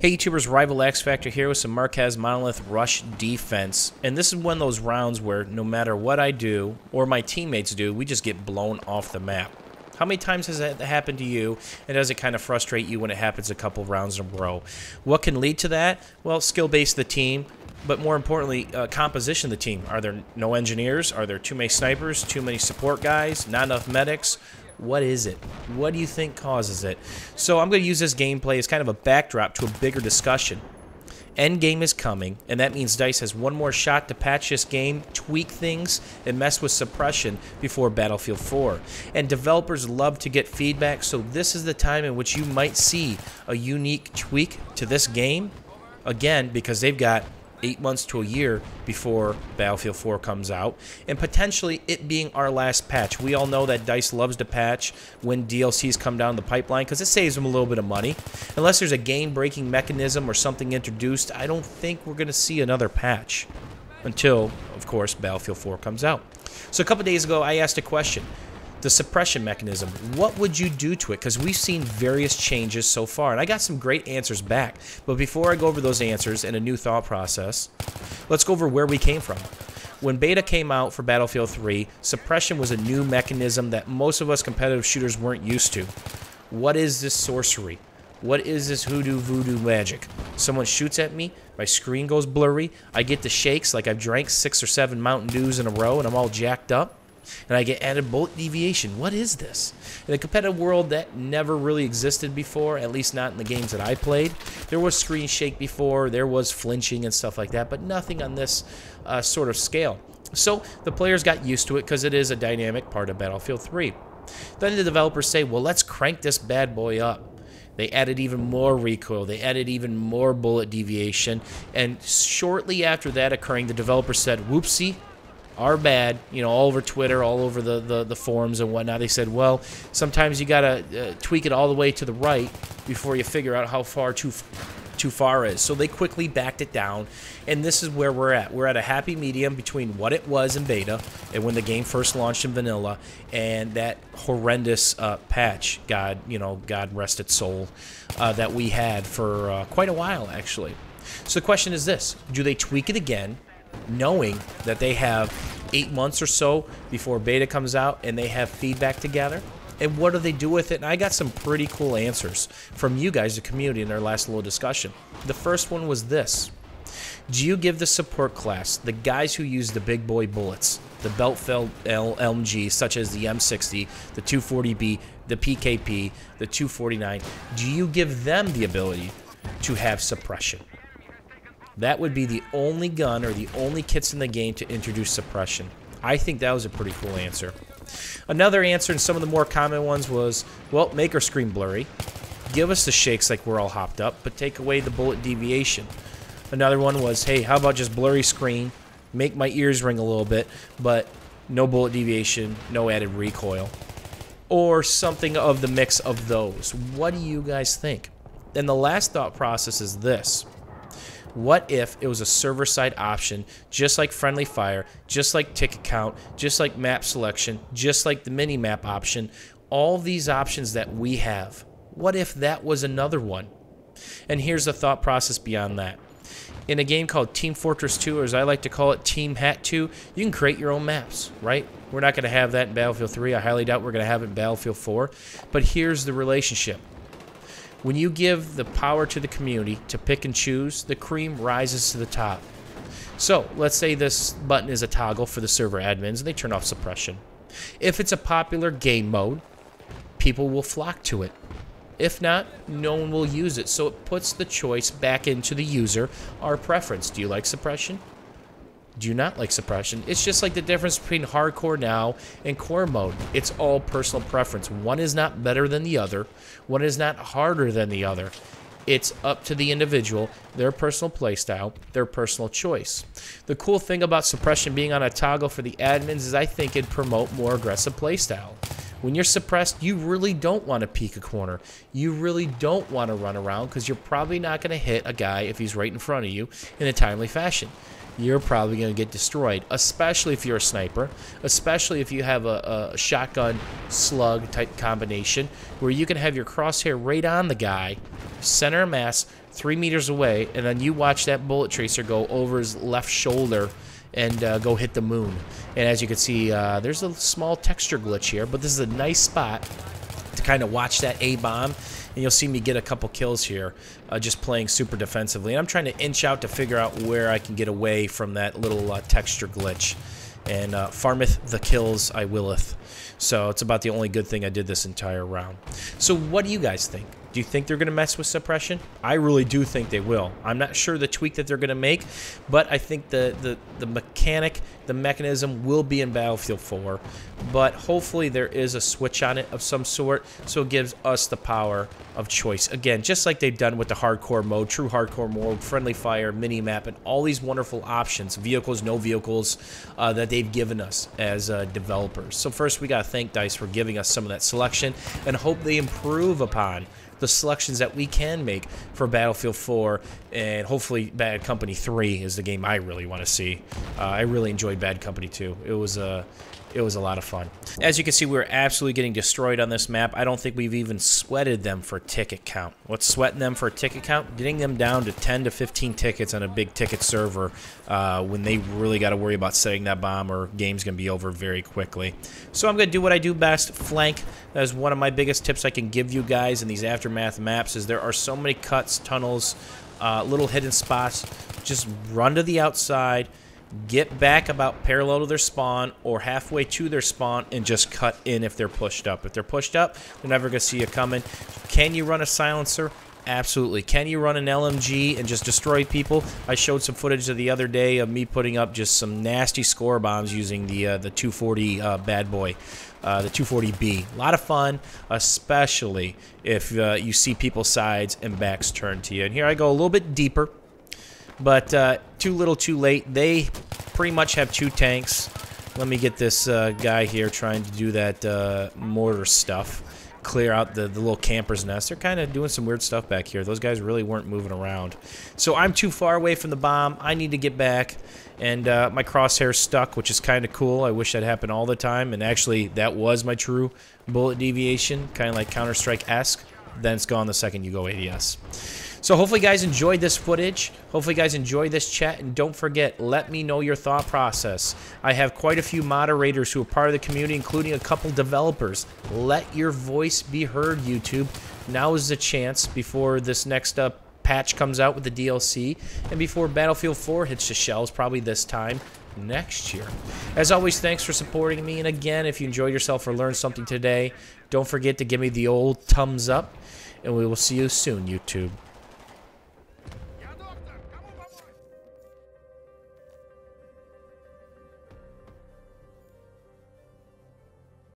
Hey YouTubers, Rival X Factor here with some Marquez Monolith Rush defense. And this is one of those rounds where no matter what I do, or my teammates do, we just get blown off the map. How many times has that happened to you, and does it kind of frustrate you when it happens a couple rounds in a row? What can lead to that? Well, skill base of the team, but more importantly, composition of the team. Are there no engineers? Are there too many snipers? Too many support guys? Not enough medics? What is it? What do you think causes it? So I'm going to use this gameplay as kind of a backdrop to a bigger discussion. Endgame is coming, and that means DICE has one more shot to patch this game, tweak things, and mess with suppression before Battlefield 4. And developers love to get feedback, so this is the time in which you might see a unique tweak to this game. Again, because they've got 8 months to a year before Battlefield 4 comes out, and potentially it being our last patch. We all know that DICE loves to patch when DLCs come down the pipeline because it saves them a little bit of money. Unless there's a game-breaking mechanism or something introduced, I don't think we're going to see another patch until, of course, Battlefield 4 comes out. So a couple days ago, I asked a question. The suppression mechanism, what would you do to it? Because we've seen various changes so far, and I got some great answers back. But before I go over those answers and a new thought process, let's go over where we came from. When beta came out for Battlefield 3, suppression was a new mechanism that most of us competitive shooters weren't used to. What is this sorcery? What is this hoodoo voodoo magic? Someone shoots at me, my screen goes blurry, I get the shakes like I've drank 6 or 7 Mountain Dews in a row and I'm all jacked up. And I get added bullet deviation. What is this? In the competitive world, that never really existed before, at least not in the games that I played. There was screen shake before, there was flinching and stuff like that, but nothing on this sort of scale. So the players got used to it because it is a dynamic part of Battlefield 3. Then the developers say, well, let's crank this bad boy up. They added even more recoil. They added even more bullet deviation. And shortly after that occurring, the developer said, whoopsie. Our bad, you know, all over Twitter, all over the forums and whatnot. They said, well, sometimes you gotta tweak it all the way to the right before you figure out how far too far is. So they quickly backed it down, and this is where we're at. We're at a happy medium between what it was in beta and when the game first launched in vanilla, and that horrendous patch, God rest its soul, that we had for quite a while actually. So the question is this: do they tweak it again, knowing that they have 8 months or so before beta comes out and they have feedback to gather? And what do they do with it? And I got some pretty cool answers from you guys, the community, in our last little discussion. The first one was this: do you give the support class, the guys who use the big boy bullets, the belt-filled LMGs such as the M60, the 240B, the PKP, the 249, do you give them the ability to have suppression? That would be the only gun or the only kits in the game to introduce suppression. I think that was a pretty cool answer. Another answer, and some of the more common ones, was, well, make our screen blurry. Give us the shakes like we're all hopped up, but take away the bullet deviation. Another one was, hey, how about just blurry screen, make my ears ring a little bit, but no bullet deviation, no added recoil. Or something of the mix of those. What do you guys think? And the last thought process is this: what if it was a server-side option, just like friendly fire, just like ticket count, just like map selection, just like the mini-map option, all these options that we have? What if that was another one? And here's the thought process beyond that. In a game called Team Fortress 2, or as I like to call it, Team Hat 2, you can create your own maps, right? We're not going to have that in Battlefield 3. I highly doubt we're going to have it in Battlefield 4. But here's the relationship. When you give the power to the community to pick and choose, the cream rises to the top. So, let's say this button is a toggle for the server admins, and they turn off suppression. If it's a popular game mode, people will flock to it. If not, no one will use it, so it puts the choice back into the user, our preference. Do you like suppression? Do you not like suppression? It's just like the difference between hardcore now and core mode. It's all personal preference. One is not better than the other. One is not harder than the other. It's up to the individual, their personal playstyle, their personal choice. The cool thing about suppression being on a toggle for the admins is I think it'd promote more aggressive playstyle. When you're suppressed, you really don't want to peek a corner. You really don't want to run around because you're probably not going to hit a guy if he's right in front of you in a timely fashion. You're probably going to get destroyed, especially if you're a sniper, especially if you have a shotgun slug type combination where you can have your crosshair right on the guy, center of mass, 3 meters away, and then you watch that bullet tracer go over his left shoulder and go hit the moon. And as you can see, there's a small texture glitch here, but this is a nice spot to kind of watch that A-bomb. And you'll see me get a couple kills here just playing super defensively. And I'm trying to inch out to figure out where I can get away from that little texture glitch. And farmeth the kills I willeth. So it's about the only good thing I did this entire round. So what do you guys think? Do you think they're going to mess with suppression? I really do think they will. I'm not sure the tweak that they're going to make, but I think the mechanic, the mechanism will be in Battlefield 4. But hopefully there is a switch on it of some sort, so it gives us the power of choice. Again, just like they've done with the hardcore mode, true hardcore mode, friendly fire, mini-map, and all these wonderful options, vehicles, no vehicles, that they've given us as developers. So first we got to thank DICE for giving us some of that selection and hope they improve upon the selections that we can make for Battlefield 4, and hopefully Bad Company 3 is the game I really want to see. I really enjoyed Bad Company 2. It was a lot of fun. As you can see, we're absolutely getting destroyed on this map. I don't think we've even sweated them for ticket count. What's sweating them for a ticket count? Getting them down to 10 to 15 tickets on a big ticket server when they really got to worry about setting that bomb, or game's going to be over very quickly. So I'm going to do what I do best, flank. That is one of my biggest tips I can give you guys in these Aftermath maps, is there are so many cuts, tunnels, little hidden spots. Just run to the outside, get back about parallel to their spawn or halfway to their spawn, and just cut in if they're pushed up. If they're pushed up, they're never going to see you coming. Can you run a silencer? Absolutely. Can you run an LMG and just destroy people? I showed some footage the other day of me putting up just some nasty score bombs using the 240 bad boy, the 240B. A lot of fun, especially if you see people's sides and backs turned to you. And here I go a little bit deeper, but too little too late. They pretty much have 2 tanks. Let me get this guy here trying to do that mortar stuff. Clear out the little camper's nest. They're kind of doing some weird stuff back here. Those guys really weren't moving around. So I'm too far away from the bomb. I need to get back. And my crosshair's stuck, which is kind of cool. I wish that happened all the time. And actually, that was my true bullet deviation, kind of like Counter-Strike-esque. Then it's gone the second you go ADS. So hopefully you guys enjoyed this footage. Hopefully you guys enjoyed this chat. And don't forget, let me know your thought process. I have quite a few moderators who are part of the community, including a couple developers. Let your voice be heard, YouTube. Now is the chance before this next patch comes out with the DLC, and before Battlefield 4 hits the shelves, probably this time next year. As always, thanks for supporting me. And again, if you enjoyed yourself or learned something today, don't forget to give me the old thumbs up. And we will see you soon, YouTube.